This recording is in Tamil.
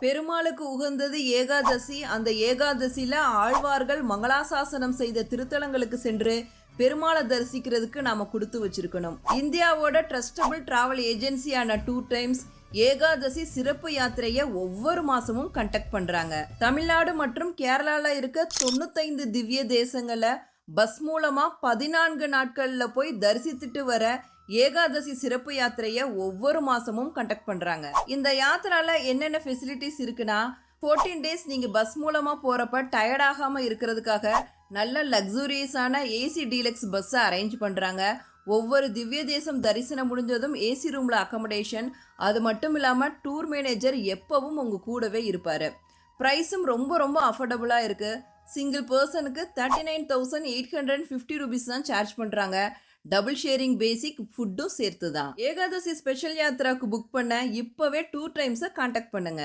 பெருமாளுக்கு உகந்தது ஏகாதசி. அந்த ஏகாதசியில ஆழ்வார்கள் மங்களாசாசனம் செய்த திருத்தலங்களுக்கு சென்று பெருமாளை தரிசிக்கிறதுக்கு நாம கொடுத்து வச்சிருக்கணும். இந்தியாவோட ட்ரஸ்டபிள் டிராவல் ஏஜென்சியான 2 டைம்ஸ் ஏகாதசி சிறப்பு யாத்திரையை ஒவ்வொரு மாசமும் கண்டக்ட் பண்றாங்க. தமிழ்நாடு மற்றும் கேரளால இருக்க 95 திவ்ய தேசங்களை பஸ் மூலமா 14 நாட்கள்ல போய் தரிசித்துட்டு வர ஏகாதசி சிறப்பு யாத்திரையை ஒவ்வொரு மாசமும் கண்டக்ட் பண்றாங்க. இந்த யாத்திரால என்னென்ன ஃபெசிலிட்டிஸ் இருக்குன்னா, 14 டேஸ் நீங்க பஸ் மூலமா போறப்ப டயர்ட் ஆகாம இருக்கிறதுக்காக நல்ல லக்ஸூரியஸான ஏசி டீலக்ஸ் பஸ்ஸை அரேஞ்ச் பண்றாங்க. ஒவ்வொரு திவ்ய தேசம் தரிசனம் முடிஞ்சதும் ஏசி ரூம்ல அக்கமடேஷன். அது மட்டும் இல்லாம டூர் மேனேஜர் எப்பவும் உங்க கூடவே இருப்பாரு. பிரைஸும் ரொம்ப ரொம்ப அஃபோர்டபுளா இருக்கு. சிங்கிள் பர்சனுக்கு 39,850 ருபீஸ் தான் சார்ஜ் பண்றாங்க. டபுள் ஷேரிங் பேசிக் ஃபுட்டும் சேர்த்து தான். ஏகாதசி ஸ்பெஷல் யாத்திராக்கு புக் பண்ண இப்பவே 2 டைம்ஸை கான்டாக்ட் பண்ணுங்க.